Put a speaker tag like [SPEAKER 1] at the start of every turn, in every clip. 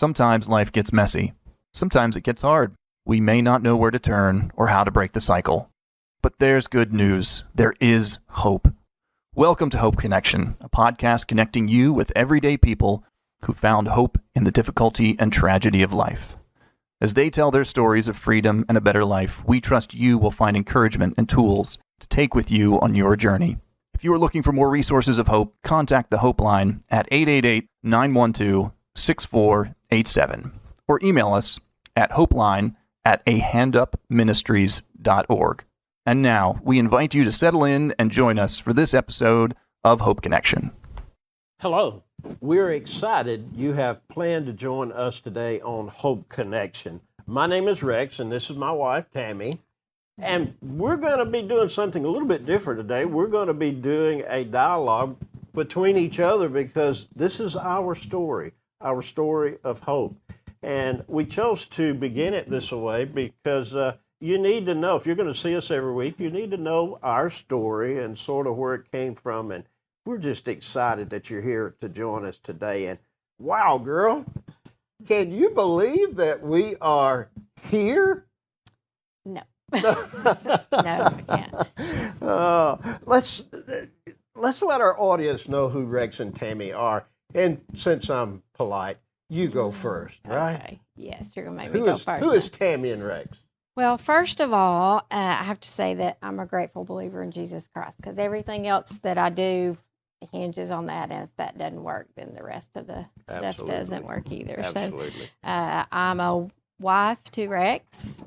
[SPEAKER 1] Sometimes life gets messy. Sometimes it gets hard. We may not know where to turn or how to break the cycle. But there's good news. There is hope. Welcome to Hope Connection, a podcast connecting you with everyday people who found hope in the difficulty and tragedy of life. As they tell their stories of freedom and a better life, we trust you will find encouragement and tools to take with you on your journey. If you are looking for more resources of hope, contact the Hope Line at 888-912-6487 or email us at hopeline@ahandupministries.org. And now, we invite you to settle in and join us for this episode of Hope Connection.
[SPEAKER 2] Hello. We're excited you have planned to join us today on Hope Connection. My name is Rex, and this is my wife, Tammy. And we're going to be doing something a little bit different today. We're going to be doing a dialogue between each other because this is our story of hope. And we chose to begin it this way because you need to know, if you're going to see us every week, you need to know our story and sort of where it came from. And we're just excited that you're here to join us today. And wow, girl, can you believe that we are here?
[SPEAKER 3] No. No, I can't.
[SPEAKER 2] Let's let our audience know who Rex and Tammy are. And since I'm polite, you go first, right?
[SPEAKER 3] Okay. Yes, you're going to make me go first.
[SPEAKER 2] Who is Tammy and Rex?
[SPEAKER 3] Well, first of all, I have to say that I'm a grateful believer in Jesus Christ because everything else that I do hinges on that. And if that doesn't work, then the rest of the stuff doesn't work either.
[SPEAKER 2] Absolutely.
[SPEAKER 3] So I'm a wife to Rex.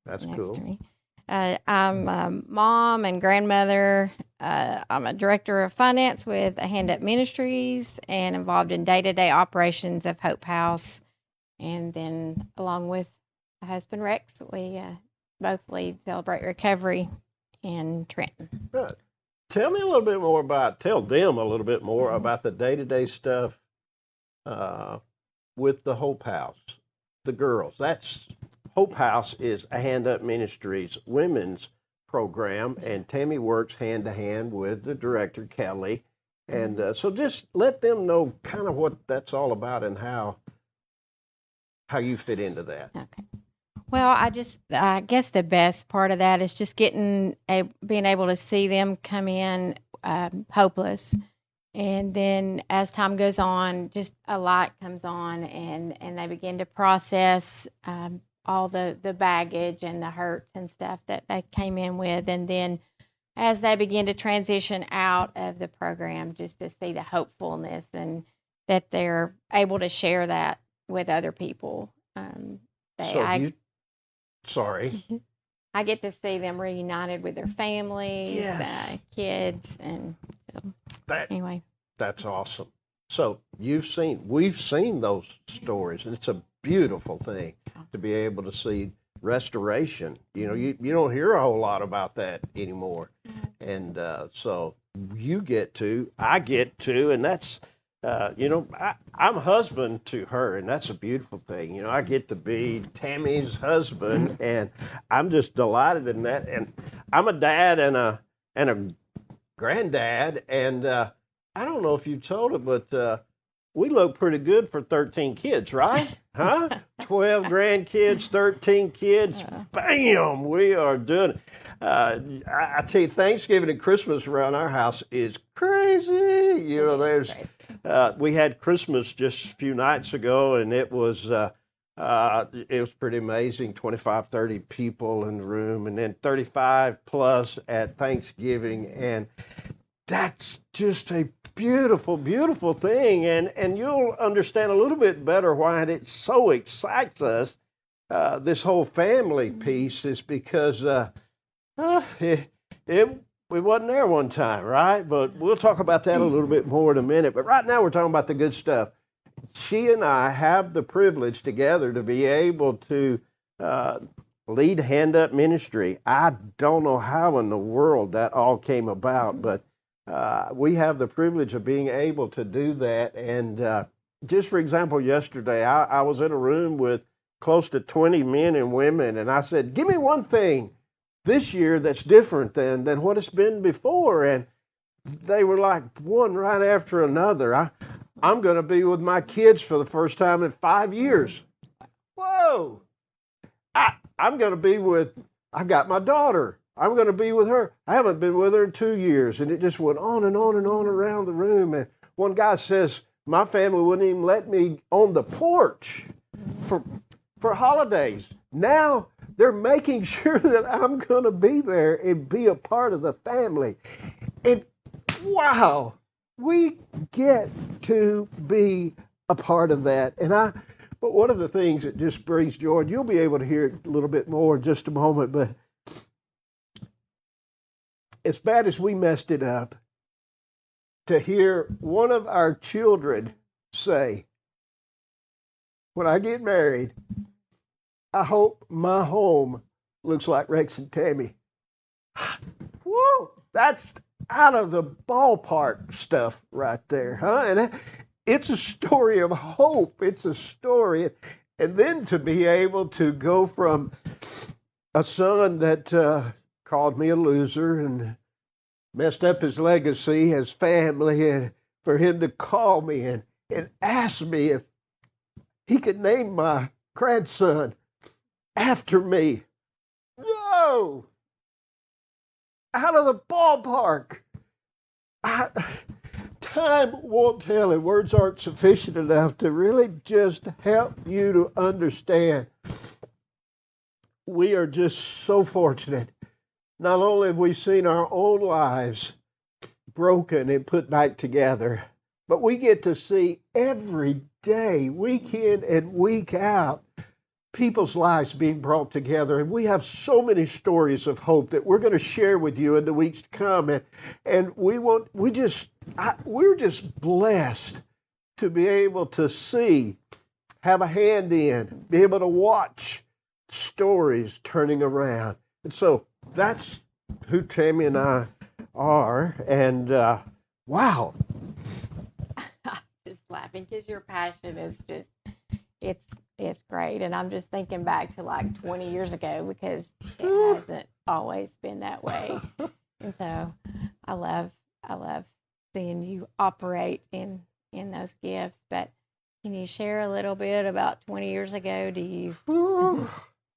[SPEAKER 2] That's
[SPEAKER 3] next
[SPEAKER 2] cool.
[SPEAKER 3] To me. I'm a mom and grandmother. I'm a director of finance with A Hand Up Ministries and involved in day-to-day operations of Hope House. And then along with my husband, Rex, we both lead Celebrate Recovery in Trenton.
[SPEAKER 2] Right. Tell them a little bit more about the day-to-day stuff with the Hope House, the girls. Hope House is A Hand Up Ministries women's program, and Tammy works hand-to-hand with the director, Kelly. And so just let them know kind of what that's all about and how you fit into that.
[SPEAKER 3] Okay. Well, I guess the best part of that is just being able to see them come in hopeless. And then as time goes on, just a light comes on and they begin to process all the baggage and the hurts and stuff that they came in with. And then as they begin to transition out of the program, just to see the hopefulness and that they're able to share that with other people. I get to see them reunited with their families,
[SPEAKER 2] Yes.
[SPEAKER 3] kids, and so anyway.
[SPEAKER 2] That's awesome. So we've seen those stories, and it's a beautiful thing to be able to see restoration. You know, you don't hear a whole lot about that anymore. And so I get to, and that's, I'm husband to her, and that's a beautiful thing. You know, I get to be Tammy's husband, and I'm just delighted in that. And I'm a dad and a granddad, and I don't know if you told it, but we look pretty good for 13 kids, right? Huh? 12 grandkids, 13 kids. Bam! We are doing it. I tell you, Thanksgiving and Christmas around our house is crazy. You know, we had Christmas just a few nights ago, and it was pretty amazing. 25, 30 people in the room, and then 35 plus at Thanksgiving, and that's just a beautiful, beautiful thing, and you'll understand a little bit better why it so excites us. This whole family piece is because we wasn't there one time, right? But we'll talk about that a little bit more in a minute. But right now we're talking about the good stuff. She and I have the privilege together to be able to lead Hand Up Ministry. I don't know how in the world that all came about, but we have the privilege of being able to do that. And just for example, yesterday I was in a room with close to 20 men and women, and I said, give me one thing this year that's different than what it's been before. And they were like one right after another. I'm going to be with my kids for the first time in 5 years. Whoa. I'm going to be with, I've got my daughter. I'm going to be with her. I haven't been with her in 2 years. And it just went on and on and on around the room. And one guy says, my family wouldn't even let me on the porch for holidays. Now they're making sure that I'm going to be there and be a part of the family. And wow, we get to be a part of that. But one of the things that just brings joy, and you'll be able to hear it a little bit more in just a moment, but as bad as we messed it up, to hear one of our children say, when I get married, I hope my home looks like Rex and Tammi. Whoa, that's out of the ballpark stuff right there, huh? And it's a story of hope. It's a story. And then to be able to go from a son that called me a loser and messed up his legacy, his family, and for him to call me and ask me if he could name my grandson after me. Whoa! Out of the ballpark. Time won't tell, and words aren't sufficient enough to really just help you to understand. We are just so fortunate. Not only have we seen our own lives broken and put back together, but we get to see every day, week in and week out, people's lives being brought together. And we have so many stories of hope that we're going to share with you in the weeks to come. And we're just blessed to be able to see, have a hand in, be able to watch stories turning around. And so that's who Tammi and I are. And wow.
[SPEAKER 3] I'm just laughing because your passion is just, it's great. And I'm just thinking back to like 20 years ago because it hasn't always been that way. And so I love seeing you operate in those gifts. But can you share a little bit about 20 years ago? Do you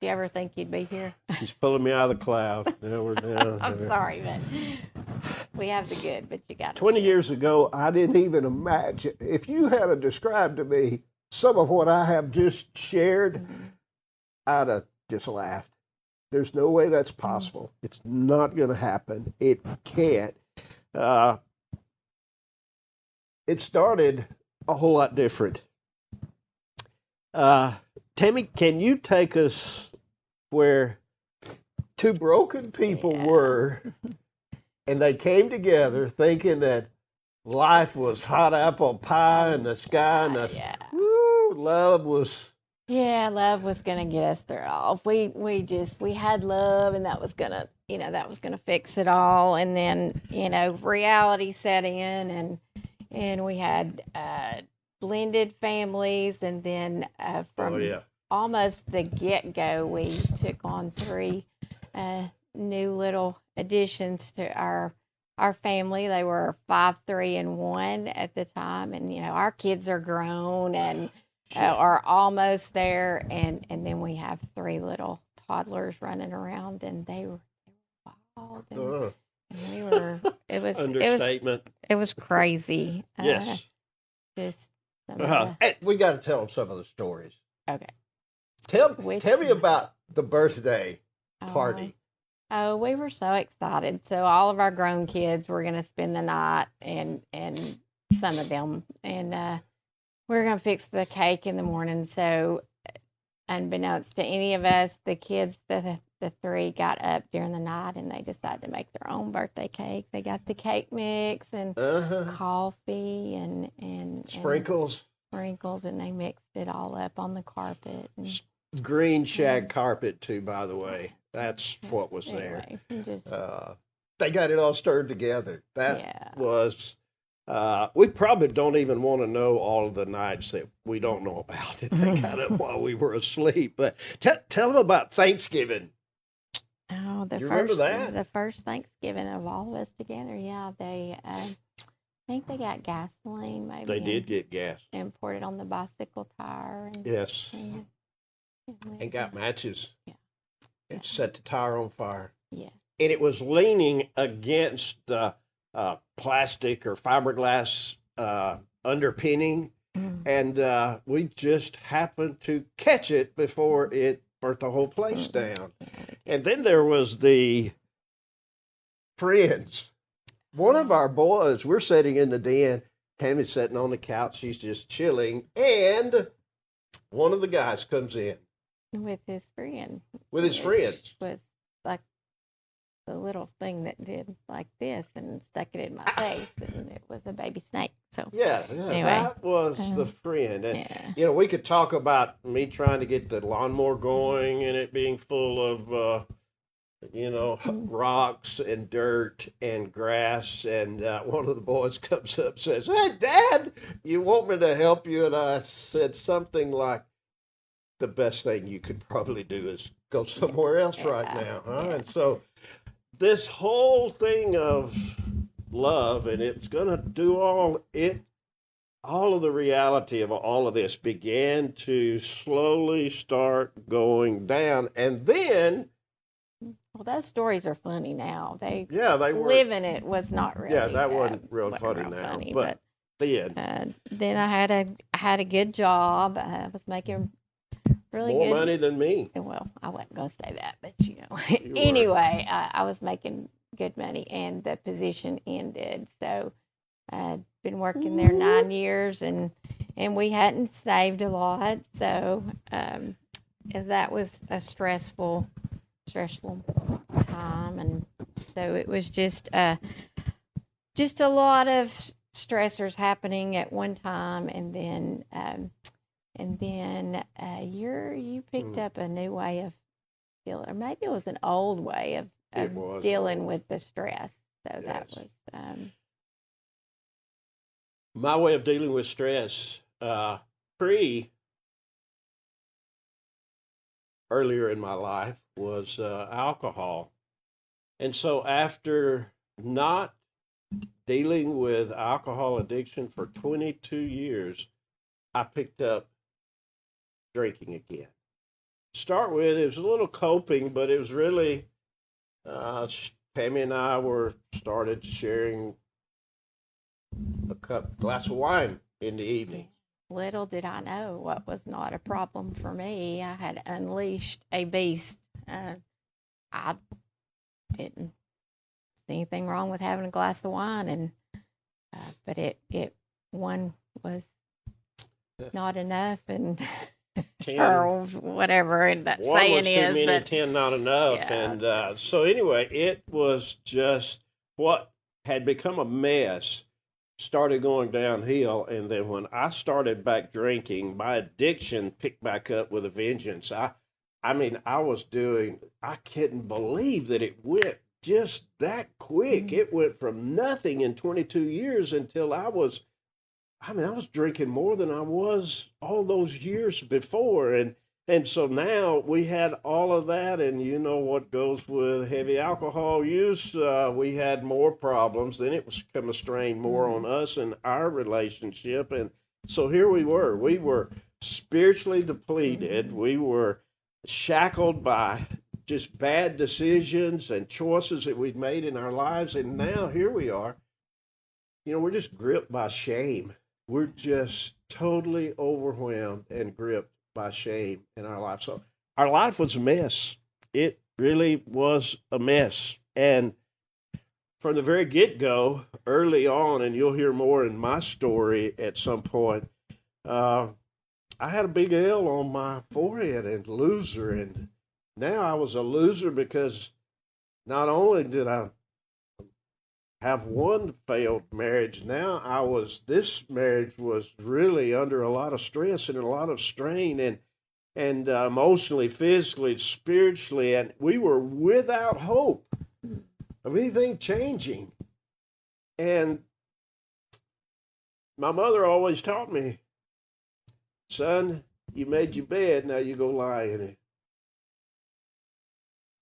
[SPEAKER 3] ever think you'd be here?
[SPEAKER 2] She's pulling me out of the cloud. Now we're down.
[SPEAKER 3] I'm sorry, but we have the good, but you got
[SPEAKER 2] 20 years ago, I didn't even imagine. If you had to describe to me some of what I have just shared, I'd have just laughed. There's no way that's possible. It's not going to happen. It can't. It started a whole lot different. Tammi, can you take us where two broken people were, and they came together thinking that life was hot apple pie in the sky, and love was...
[SPEAKER 3] Yeah, love was going to get us through it all. We had love, and that was going to fix it all. And then, reality set in, and we had blended families. And then from almost the get-go, we took on 3 new little additions to our family. They were 5, 3, and 1 at the time. And, our kids are grown and are almost there. And then we have 3 little toddlers running around, and they were wild. And we were,
[SPEAKER 2] Understatement.
[SPEAKER 3] It was crazy.
[SPEAKER 2] Yes.
[SPEAKER 3] Just
[SPEAKER 2] we got to tell them some of the stories.
[SPEAKER 3] Okay.
[SPEAKER 2] Tell me about the birthday party.
[SPEAKER 3] Oh, we were so excited. So all of our grown kids were going to spend the night, and some of them, and we were going to fix the cake in the morning. So unbeknownst to any of us, the kids, the 3 got up during the night, and they decided to make their own birthday cake. They got the cake mix and coffee and
[SPEAKER 2] sprinkles.
[SPEAKER 3] And they mixed it all up on the carpet. And,
[SPEAKER 2] green shag carpet too, by the way. That's what was there. They got it all stirred together. That was... we probably don't even want to know all of the nights that we don't know about it. They got up while we were asleep. But tell them about Thanksgiving.
[SPEAKER 3] Oh,
[SPEAKER 2] remember that?
[SPEAKER 3] The first Thanksgiving of all of us together. Yeah, think they got gasoline, maybe.
[SPEAKER 2] They did get gas.
[SPEAKER 3] And poured it on the bicycle tire. And,
[SPEAKER 2] Yes. And got matches. Yeah. And set the tire on fire.
[SPEAKER 3] Yeah.
[SPEAKER 2] And it was leaning against plastic or fiberglass underpinning. And we just happened to catch it before it burnt the whole place down. And then there was the friends. One of our boys, we're sitting in the den. Tammy's sitting on the couch. She's just chilling. And one of the guys comes in.
[SPEAKER 3] With his friend.
[SPEAKER 2] With his friends.
[SPEAKER 3] Was like the little thing that did like this and stuck it in my face. And it was a baby snake. So
[SPEAKER 2] yeah,
[SPEAKER 3] anyway,
[SPEAKER 2] that was the friend. And, you know, we could talk about me trying to get the lawnmower going and it being full of, rocks and dirt and grass. And one of the boys comes up and says, "Hey, Dad, you want me to help you?" And I said something like, "The best thing you could probably do is go somewhere else right now." Huh? Yeah. And so this whole thing of love, and it's going to do all of the reality of all of this began to slowly start going down. And then...
[SPEAKER 3] Well, those stories are funny now. They
[SPEAKER 2] were.
[SPEAKER 3] Living it was not really.
[SPEAKER 2] Yeah, that wasn't real funny now.
[SPEAKER 3] Funny,
[SPEAKER 2] but
[SPEAKER 3] then I had a good job. I was making really
[SPEAKER 2] more
[SPEAKER 3] good
[SPEAKER 2] money than me.
[SPEAKER 3] Well, I wasn't going to say that, but anyway, I was making good money, and the position ended. So I'd been working there 9 years, and we hadn't saved a lot. So that was a stressful time, and so it was just a lot of stressors happening at one time, and then you picked up a new way of dealing, or maybe it was an old way of dealing with the stress. So that was
[SPEAKER 2] my way of dealing with stress. Earlier in my life was alcohol. And so after not dealing with alcohol addiction for 22 years, I picked up drinking again. Start with, it was a little coping, but it was really, Tammi and I started sharing a glass of wine in the evening.
[SPEAKER 3] Little did I know what was not a problem for me. I had unleashed a beast. I didn't see anything wrong with having a glass of wine, and but it one was not enough, and
[SPEAKER 2] 10,
[SPEAKER 3] or whatever, and that saying
[SPEAKER 2] was too
[SPEAKER 3] is,
[SPEAKER 2] many,
[SPEAKER 3] but
[SPEAKER 2] 10 not enough, and so anyway, it was just what had become a mess. Started going downhill, and then when I started back drinking, my addiction picked back up with a vengeance. I couldn't believe that it went just that quick. It went from nothing in 22 years until I was drinking more than I was all those years before, and so now we had all of that, and you know what goes with heavy alcohol use. We had more problems. Then it was become a strain more on us and our relationship. And so here we were. We were spiritually depleted. We were shackled by just bad decisions and choices that we'd made in our lives. And now here we are. You know, we're just gripped by shame. We're just totally overwhelmed and gripped by shame in our life. So our life was a mess. It really was a mess. And from the very get-go, early on, and you'll hear more in my story at some point, I had a big L on my forehead and loser. And now I was a loser because not only did I have one failed marriage, now this marriage was really under a lot of stress and a lot of strain, and emotionally, physically, spiritually, and we were without hope of anything changing. And my mother always taught me, "Son, you made your bed, now you go lie in it."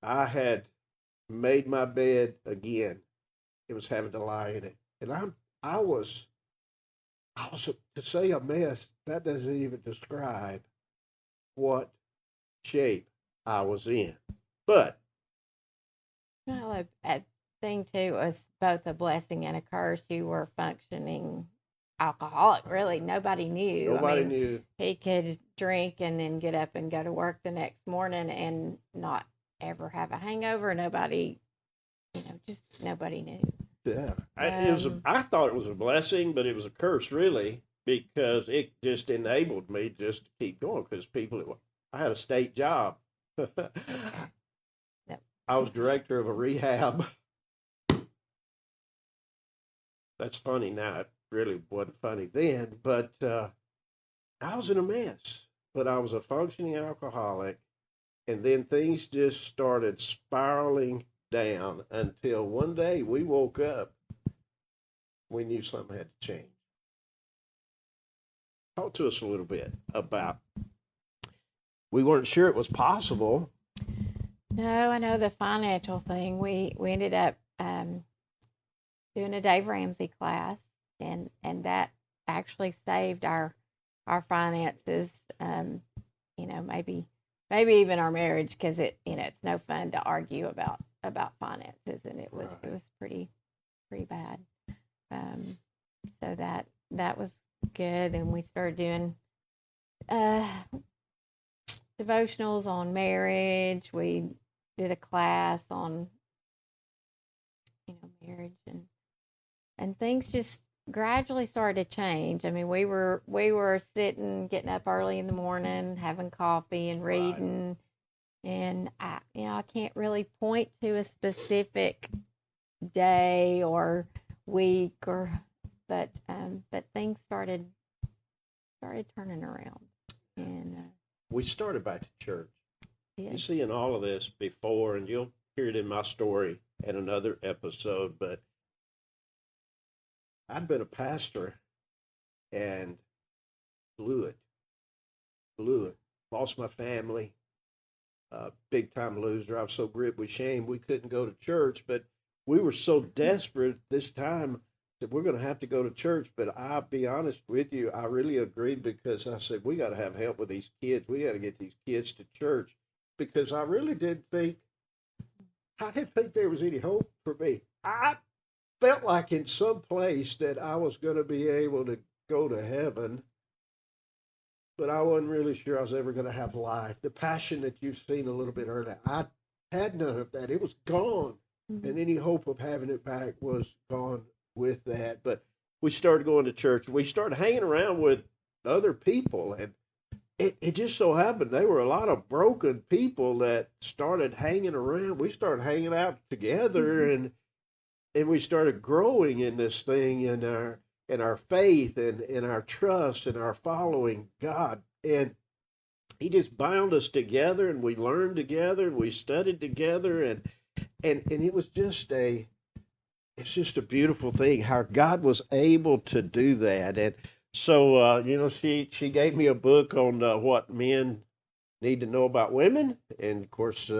[SPEAKER 2] I had made my bed again. It was having to lie in it. And I was to say a mess. That doesn't even describe what shape I was in. But
[SPEAKER 3] Well, a thing too was both a blessing and a curse. You were functioning alcoholic. Really, nobody knew.
[SPEAKER 2] nobody knew.
[SPEAKER 3] He could drink and then get up and go to work the next morning and not ever have a hangover. Nobody, just nobody knew.
[SPEAKER 2] Yeah, I thought it was a blessing, but it was a curse, really, because it just enabled me just to keep going. Because I had a state job. I was director of a rehab. That's funny now. It really wasn't funny then, but I was in a mess. But I was a functioning alcoholic, and then things just started spiraling down until one day we woke up. We knew something had to change. Talk to us a little bit about. We weren't sure it was possible.
[SPEAKER 3] No, I know the financial thing. We ended up doing a Dave Ramsey class, and that actually saved our finances. Maybe even our marriage, because it's no fun to argue about finances, and it was pretty bad. So that was good, and we started doing devotionals on marriage. We did a class on marriage, and things just gradually started to change. I mean, we were getting up early in the morning, having coffee and reading, and I can't really point to a specific day or week but things started turning around, and
[SPEAKER 2] we started back to church.
[SPEAKER 3] yeah.
[SPEAKER 2] You see in all of this before, and you'll hear it in my story in another episode, but I'd been a pastor and blew it, lost my family, big time loser. I was so gripped with shame we couldn't go to church, but we were so desperate this time that we're going to have to go to church. But I'll be honest with you, I really agreed, because I said, we got to have help with these kids. We got to get these kids to church, because I really didn't think there was any hope for me. I felt like in some place that I was going to be able to go to heaven, but I wasn't really sure I was ever going to have life. The passion that you've seen a little bit earlier, I had none of that. It was gone. Mm-hmm. And any hope of having it back was gone with that. But we started going to church. We started hanging around with other people, and it just so happened there were a lot of broken people that started hanging around. We started hanging out together, mm-hmm. and we started growing in this thing, in our faith and in our trust and our following God. And he just bound us together, and we learned together, and we studied together, and it was just it's just a beautiful thing how God was able to do that. And so, she gave me a book on what men need to know about women, and of course,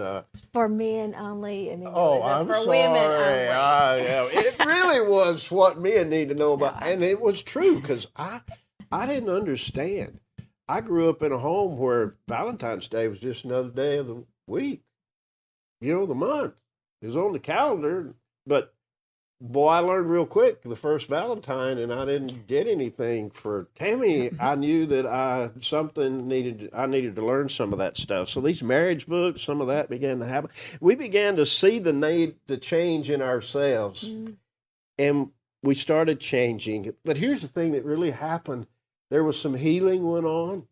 [SPEAKER 3] for men only. And then
[SPEAKER 2] I'm
[SPEAKER 3] for
[SPEAKER 2] sorry.
[SPEAKER 3] Women only.
[SPEAKER 2] Yeah, it really was what men need to know about, and it was true, because I didn't understand. I grew up in a home where Valentine's Day was just another day of the week, the month. It was on the calendar, but boy, I learned real quick the first Valentine, and I didn't get anything for Tammy. I knew that I needed to learn some of that stuff. So these marriage books, some of that began to happen. We began to see the need to change in ourselves, and we started changing. But here's the thing that really happened. There was some healing went on.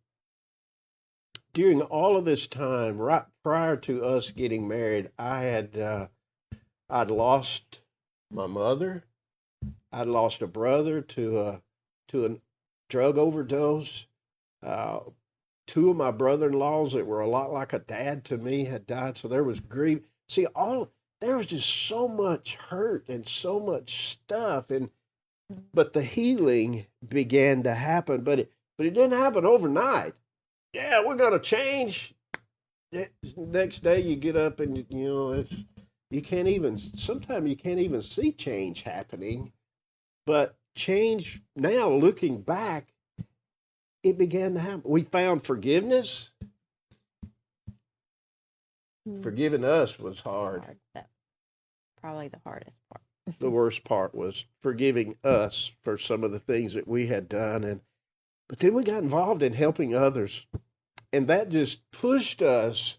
[SPEAKER 2] During all of this time, right prior to us getting married, I'd lost my mother. I'd lost a brother to a drug overdose. Two of my brother-in-laws that were a lot like a dad to me had died, so there was grief. See, there was just so much hurt and so much stuff, but the healing began to happen. But it didn't happen overnight. Yeah, we're gonna change. Next day you get up and sometimes you can't even see change happening, but change now, looking back, it began to happen. We found forgiveness. Forgiving us was hard.
[SPEAKER 3] That's probably the hardest part.
[SPEAKER 2] The worst part was forgiving us for some of the things that we had done. But then we got involved in helping others. And that just pushed us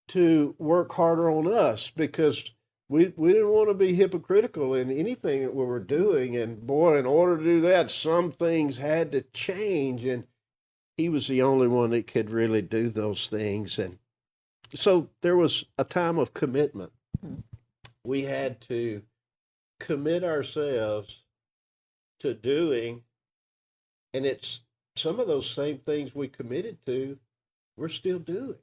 [SPEAKER 2] to work harder on us because we didn't want to be hypocritical in anything that we were doing. And boy, in order to do that, some things had to change. And he was the only one that could really do those things. And so there was a time of commitment. We had to commit ourselves to doing, and it's some of those same things we committed to, we're still doing.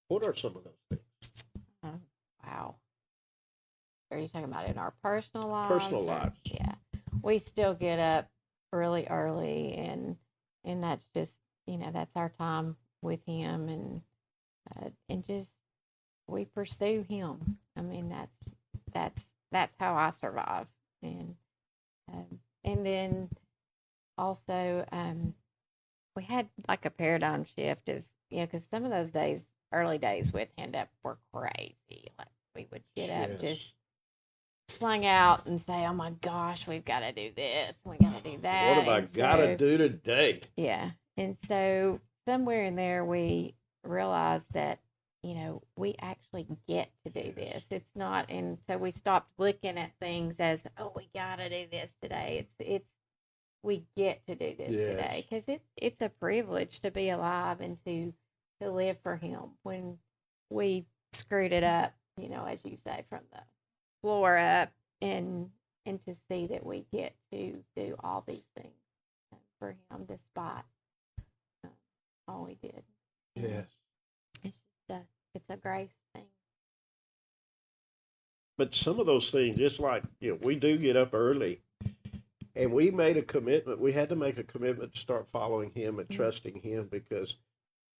[SPEAKER 2] What are some of those things?
[SPEAKER 3] Oh, wow. Are you talking about in our personal lives?
[SPEAKER 2] Personal lives.
[SPEAKER 3] Yeah. We still get up really early, and that's just, that's our time with him, and just we pursue him. I mean, that's how I survive. And then also we had like a paradigm shift of, because some of those days, early days with Hand Up were crazy. Like we would get up, just slung out and say, oh my gosh, we've got to do this, we got to do that.
[SPEAKER 2] What have I got to do today?
[SPEAKER 3] Yeah. And so somewhere in there, we realized that, we actually get to do this. It's not, and so we stopped looking at things as, oh, we got to do this today. It's we get to do this today, because it's a privilege to be alive and to live for him. When we screwed it up, as you say, from the floor up, and to see that we get to do all these things for him despite all we did.
[SPEAKER 2] Yes.
[SPEAKER 3] It's a grace thing.
[SPEAKER 2] But some of those things, just like, we do get up early, and we made a commitment. We had to make a commitment to start following him and trusting him, because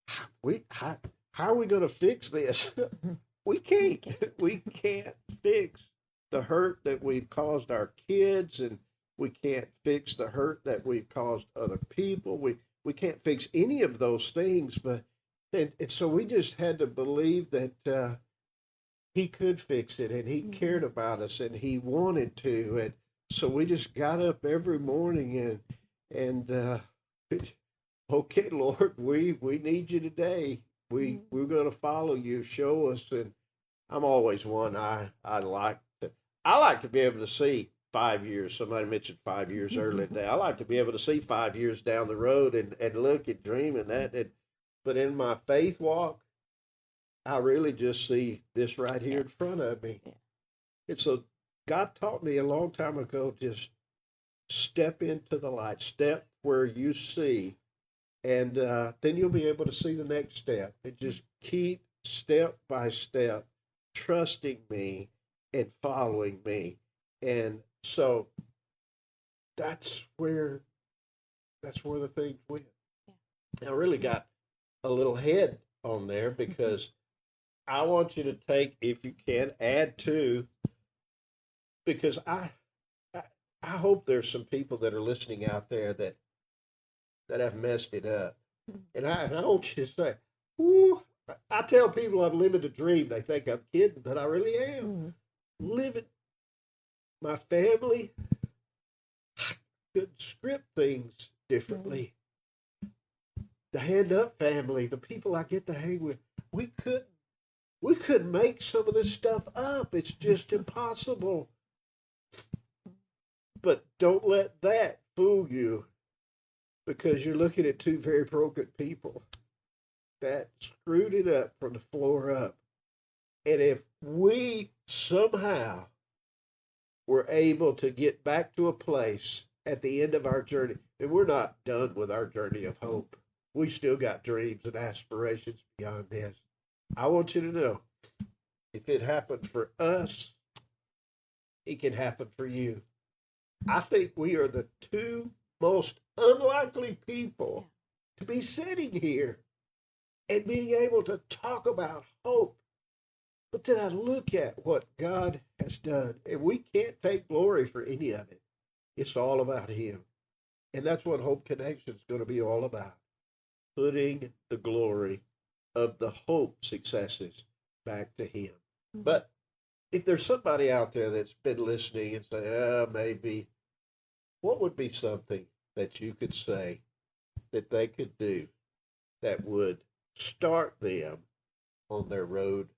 [SPEAKER 2] how are we going to fix this? We can't. We can't fix the hurt that we've caused our kids, and we can't fix the hurt that we've caused other people. We can't fix any of those things, and so we just had to believe that he could fix it, and he cared about us, and he wanted to. And so we just got up every morning and okay, Lord, we need you today. We're going to follow you. Show us. And I'm always one. I like to be able to see 5 years. Somebody mentioned 5 years earlier today. I like to be able to see 5 years down the road and look and dream and that. But in my faith walk, I really just see this right here in front of me. Yeah. And so God taught me a long time ago, just step into the light, step where you see, and then you'll be able to see the next step. And just keep step by step trusting me and following me. And so that's where the things went. Yeah. I really got a little head on there, because I want you to take, if you can, add to, because I hope there's some people that are listening out there that have messed it up. And I want you to say, ooh, I tell people I'm living a dream. They think I'm kidding, but I really am. Living my family. I could script things differently. The Hand Up family, the people I get to hang with, we couldn't make some of this stuff up. It's just impossible. But don't let that fool you, because you're looking at two very broken people that screwed it up from the floor up. And if we somehow were able to get back to a place at the end of our journey, and we're not done with our journey of hope. We still got dreams and aspirations beyond this. I want you to know, if it happened for us, it can happen for you. I think we are the two most unlikely people to be sitting here and being able to talk about hope. But then I look at what God has done, and we can't take glory for any of it. It's all about Him. And that's what Hope Connection is going to be all about. Putting the glory of the hope successes back to Him. But if there's somebody out there that's been listening and say, maybe, what would be something that you could say that they could do that would start them on their road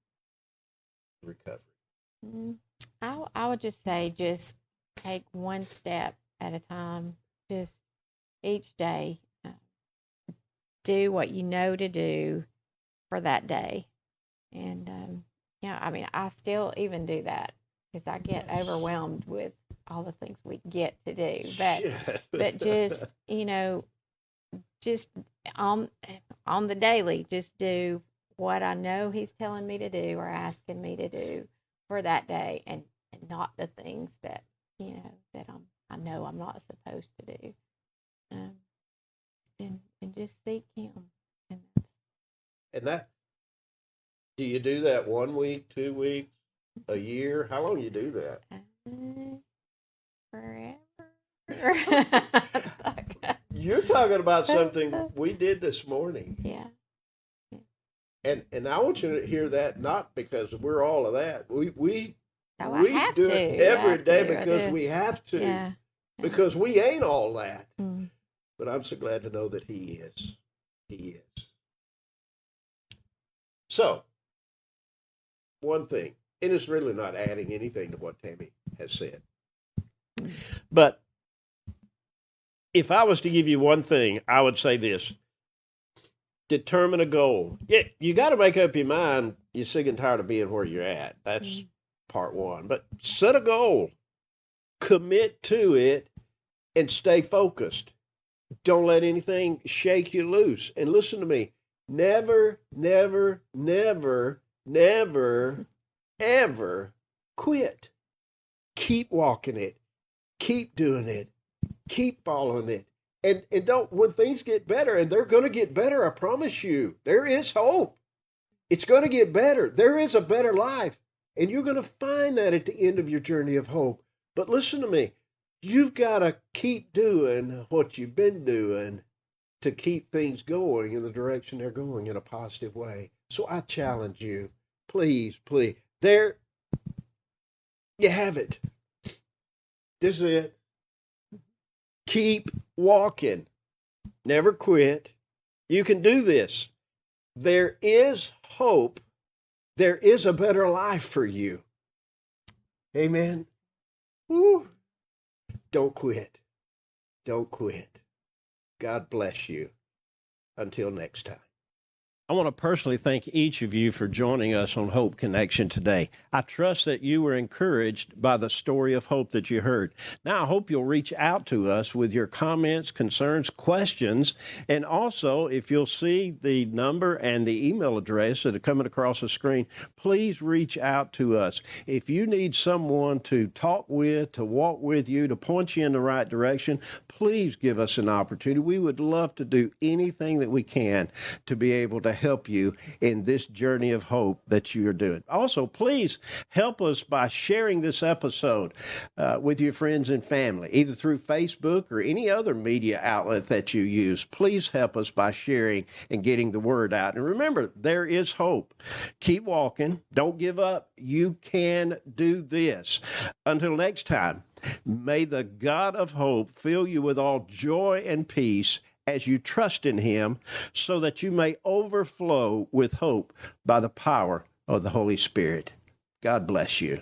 [SPEAKER 2] to recovery?
[SPEAKER 3] I would just say, just take one step at a time. Just each day, do what you know to do for that day. And, I mean, I still even do that because I get overwhelmed with all the things we get to do. But just, just on the daily, just do what I know He's telling me to do or asking me to do for that day, and not the things that that I know I'm not supposed to do, and just seek Him,
[SPEAKER 2] and that. Do you do that 1 week, 2 weeks, a year? How long you do that?
[SPEAKER 3] Forever.
[SPEAKER 2] You're talking about something we did this morning.
[SPEAKER 3] Yeah.
[SPEAKER 2] And I want you to hear that, not because we're all of that. We
[SPEAKER 3] have
[SPEAKER 2] do
[SPEAKER 3] to.
[SPEAKER 2] it every day because we have to.
[SPEAKER 3] Yeah.
[SPEAKER 2] Because we ain't all that.
[SPEAKER 3] Mm.
[SPEAKER 2] But I'm so glad to know that He is. He is. So, one thing, and it's really not adding anything to what Tammi has said. But if I was to give you one thing, I would say this. Determine a goal. Yeah, you got to make up your mind you're sick and tired of being where you're at. That's part one. But set a goal. Commit to it and stay focused. Don't let anything shake you loose. And listen to me. Never, never, never, never, ever quit. Keep walking it. Keep doing it. Keep following it. And don't, when things get better, and they're going to get better, I promise you, there is hope. It's going to get better. There is a better life. And you're going to find that at the end of your journey of hope. But listen to me. You've got to keep doing what you've been doing to keep things going in the direction they're going in a positive way. So I challenge you, please, there you have it. This is it. Keep walking. Never quit. You can do this. There is hope. There is a better life for you. Amen. Woo. Don't quit. Don't quit. God bless you. Until next time. I want to personally thank each of you for joining us on Hope Connection today. I trust that you were encouraged by the story of hope that you heard. Now, I hope you'll reach out to us with your comments, concerns, questions, and also, if you'll see the number and the email address that are coming across the screen, please reach out to us. If you need someone to talk with, to walk with you, to point you in the right direction, please give us an opportunity. We would love to do anything that we can to be able to help you in this journey of hope that you are doing. Also, please help us by sharing this episode with your friends and family, either through Facebook or any other media outlet that you use. Please help us by sharing and getting the word out. And remember, there is hope. Keep walking. Don't give up. You can do this. Until next time, may the God of hope fill you with all joy and peace as you trust in Him, so that you may overflow with hope by the power of the Holy Spirit. God bless you.